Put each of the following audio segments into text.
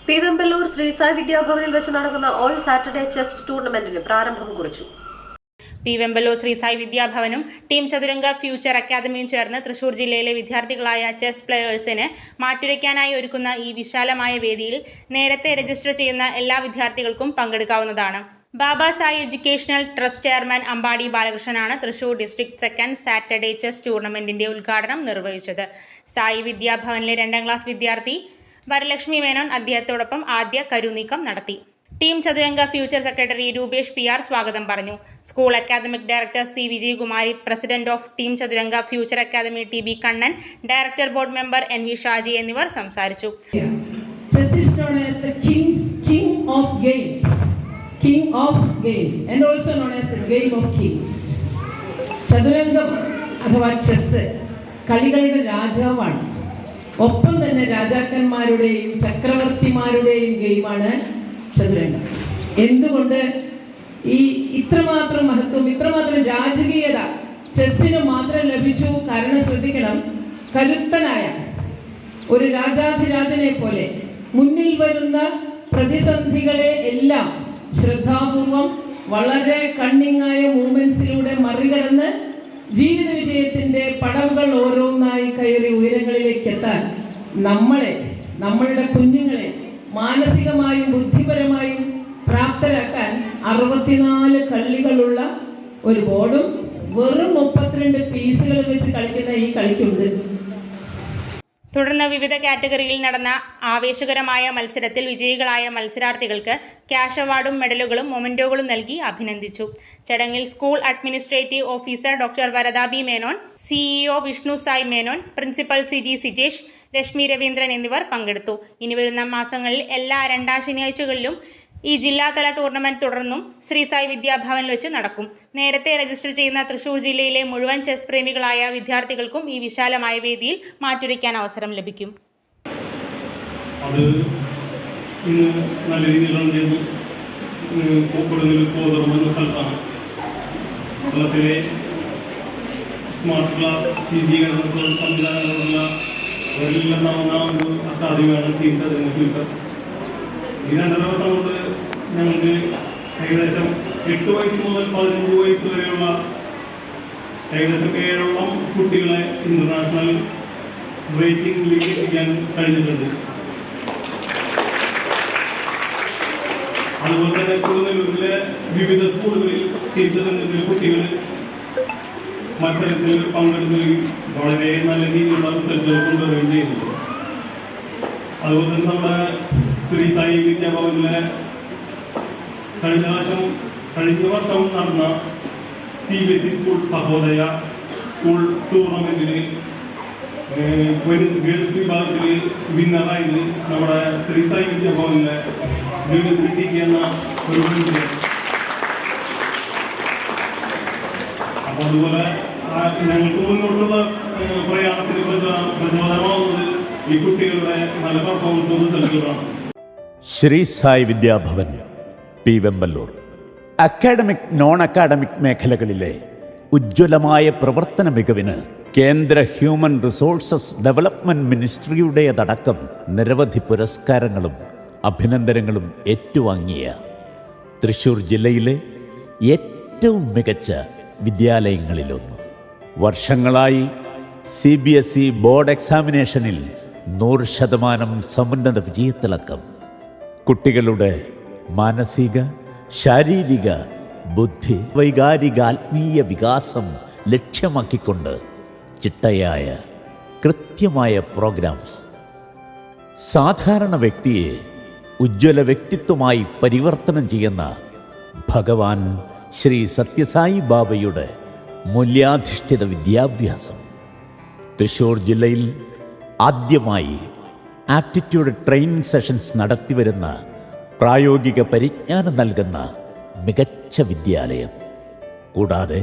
പീവെമ്പലൂർ ശ്രീ സായി വിദ്യാഭവനിൽ വെച്ച് നടക്കുന്ന all Saturday chess ടൂർണമെന്റിന് പ്രാരംഭം കുറിച്ചു. പീവെമ്പലൂർ ശ്രീ സായി വിദ്യാഭവനും ടീം ചതുരംഗ ഫ്യൂച്ചർ അക്കാദമിയും ചേർന്ന് തൃശൂർ ജില്ലയിലെ വിദ്യാർത്ഥികളായ ചെസ് പ്ലെയേഴ്സിന് മാറ്റുരയ്ക്കാനായി ഒരുക്കുന്ന ഈ വിശാലമായ വേദിയിൽ നേരത്തെ രജിസ്റ്റർ ചെയ്യുന്ന എല്ലാ വിദ്യാർത്ഥികൾക്കും പങ്കെടുക്കാവുന്നതാണ്. Baba Sai educational trust chairman Ambadi ബാലകൃഷ്ണനാണ് Thrissur district second Saturday chess ടൂർണമെന്റിന്റെ ഉദ്ഘാടനം നിർവഹിച്ചത്. സായി വിദ്യാഭവനിലെ 2ാം ക്ലാസ് വിദ്യാർത്ഥി വരലക്ഷ്മി മേനോൻ അദ്ദേഹത്തോടൊപ്പം ആദ്യ കരുനീക്കം നടത്തി. Team Chathuranga future secretary Rupesh PR സ്വാഗതം പറഞ്ഞു. School academic director C. Vijayakumari, president of team Chathuranga future academy TB Kannan, director board member NV Shaji എന്നിവർ സംസാരിച്ചു. King of games and also known as the game of kings. ചതുരംഗം അഥവാ ചെസ് കളികളുടെ രാജാവാണ്. ഒപ്പം തന്നെ രാജാക്കന്മാരുടെയും ചക്രവർത്തിമാരുടെയും ഗെയിമാണ് ചതുരംഗം. എന്തുകൊണ്ട് ഈ ഇത്രമാത്രം മഹത്വം, ഇത്രമാത്രം രാജകീയത ചെസ്സിന് മാത്രം ലഭിച്ചു? കാരണം ശ്രദ്ധിക്കണം, കരുത്തനായ ഒരു രാജാധിരാജനെ പോലെ മുന്നിൽ വരുന്ന പ്രതിസന്ധികളെ എല്ലാം ശ്രദ്ധാപൂർവം വളരെ കണ്ണിങ്ങായ മൂവ്മെന്റ്സിലൂടെ മറികടന്ന് ജീവിത വിജയത്തിന്റെ പടവുകൾ ഓരോന്നായി കയറി ഉയരങ്ങളിലേക്ക് എത്താൻ നമ്മളുടെ കുഞ്ഞുങ്ങളെ മാനസികമായും ബുദ്ധിപരമായും പ്രാപ്തരാക്കാൻ 64 കള്ളികളുള്ള ഒരു ബോർഡും വെറും 32 പീസുകളും വെച്ച് കളിക്കുന്ന ഈ കളിക്കുണ്ട്. തുടർന്ന് വിവിധ കാറ്റഗറിയിൽ നടന്ന ആവേശകരമായ മത്സരത്തിൽ വിജയികളായ മത്സരാർത്ഥികൾക്ക് ക്യാഷ് അവാർഡും മെഡലുകളും മൊമെന്റോകളും നൽകി അഭിനന്ദിച്ചു. ചടങ്ങിൽ school administrative officer doctor Varada B Menon, CEO Vishnu Sai Menon, principal CG Sijesh, Reshmi Raveendran എന്നിവർ പങ്കെടുത്തു. ഇനി വരുന്ന മാസങ്ങളിൽ എല്ലാ 2ാം ശനിയാഴ്ചകളിലും ഈ ജില്ലാതല ടൂർണമെന്റ് തുടർന്നും ശ്രീ സായി വിദ്യാഭവനിൽ വെച്ച് നടക്കും. നേരത്തെ രജിസ്റ്റർ ചെയ്യുന്ന തൃശൂർ ജില്ലയിലെ മുഴുവൻ ചെസ് പ്രേമികളായ വിദ്യാർത്ഥികൾക്കും ഈ വിശാലമായ വേദിയിൽ മാറ്റുരയ്ക്കാൻ അവസരം ലഭിക്കും. അത് ഇന്ന് നല്ല രീതിയിലുള്ള സ്ഥലത്താണ്. കേരളത്തിലെ സ്മാർട്ട് ക്ലാസ് ശീതീകരണ സംവിധാനങ്ങളുള്ള ഒരു അക്കാദമിയാണ് ടീം ചതുരംഗ ഫ്യൂച്ചർ. ഈ 2 ദിവസം കൊണ്ട് ഞങ്ങൾക്ക് ഏകദേശം 8 വയസ്സ് മുതൽ 15 വയസ്സ് വരെയുള്ള ഏകദേശം 7ഓളം കുട്ടികളെ ഇന്റർനാഷണൽ റേറ്റിംഗിലേക്ക് എത്തിക്കാൻ കഴിഞ്ഞിട്ടുണ്ട്. അതുപോലെ തന്നെ കൊടുങ്ങല്ലൂരിലെ വിവിധ സ്കൂളുകളിൽ തിരിച്ചറിഞ്ഞ കുട്ടികൾ മത്സരത്തിൽ പങ്കെടുക്കുകയും വളരെ നല്ല രീതിയിലുള്ള റിസൾട്ടുകൾ കൊണ്ടുവരികയും ചെയ്യുന്നുണ്ട്. അതുപോലെ തന്നെ നമ്മുടെ ശ്രീ സായി വിദ്യാഭവനിലെ കഴിഞ്ഞ വർഷം നടന്ന CBSE സ്കൂൾ സഹോദയ സ്കൂൾ ടൂർണമെന്റിൽ ഗേൾസ് വിഭാഗത്തിൽ വിന്നറായത് നമ്മുടെ ശ്രീ സായി വിദ്യാഭവനിലെ ഗേൾസ് TK എന്ന ഒരു കുട്ടി. അപ്പോൾ അതുപോലെ ഞങ്ങൾക്ക് മുന്നോട്ടുള്ള പ്രയാണത്തിന് പ്രചോദനമാവുന്നത് ഈ കുട്ടികളുടെ നല്ല പെർഫോമൻസും റിസൾട്ടുകളാണ്. Sri Sai Vidyabhavan P Vembalur academic non academic മേഖലകളിലെ ഉജ്ജ്വലമായ പ്രവർത്തന മികവിന് കേന്ദ്ര ഹ്യൂമൻ റിസോഴ്സസ് ഡെവലപ്മെന്റ് മിനിസ്ട്രിയുടേതടക്കം നിരവധി പുരസ്കാരങ്ങളും അഭിനന്ദനങ്ങളും ഏറ്റുവാങ്ങിയ തൃശൂർ ജില്ലയിലെ ഏറ്റവും മികച്ച വിദ്യാലയങ്ങളിലൊന്ന്. വർഷങ്ങളായി CBSE ബോർഡ് എക്സാമിനേഷനിൽ 100% സമുന്നത വിജയത്തിളക്കം. കുട്ടികളുടെ മാനസിക, ശാരീരിക, ബുദ്ധി, വൈകാരിക, ആത്മീയ വികാസം ലക്ഷ്യമാക്കിക്കൊണ്ട് ചിട്ടയായ കൃത്യമായ പ്രോഗ്രാംസ് സാധാരണ വ്യക്തിയെ ഉജ്ജ്വല വ്യക്തിത്വമായി പരിവർത്തനം ചെയ്യുന്ന ഭഗവാൻ ശ്രീ സത്യസായി ബാബയുടെ മൂല്യാധിഷ്ഠിത വിദ്യാഭ്യാസം. തൃശൂർ ജില്ലയിൽ ആദ്യമായി ആപ്റ്റിറ്റ്യൂഡ് ട്രെയിനിങ് സെഷൻസ് നടത്തിവരുന്ന, പ്രായോഗിക പരിജ്ഞാനം നൽകുന്ന മികച്ച വിദ്യാലയം. കൂടാതെ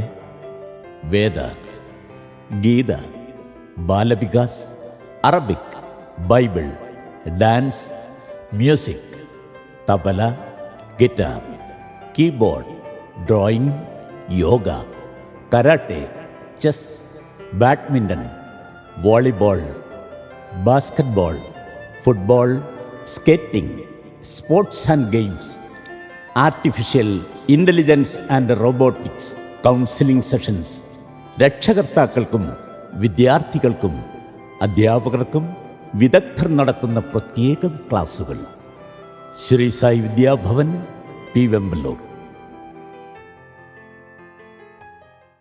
Veda, Gita, Balvikas, Arabic, Bible, dance, music, tabla, guitar, keyboard, drawing, yoga, karate, chess, badminton, volleyball, basketball, football, skating, sports and games, artificial intelligence and robotics, counselling sessions, രക്ഷകർത്താക്കൾക്കും വിദ്യാർത്ഥികൾക്കും അധ്യാപകർക്കും വിദഗ്ധർ നടത്തുന്ന പ്രത്യേകം ക്ലാസുകൾ. ശ്രീ സായി വിദ്യാഭവൻ, പി വെമ്പലൂർ.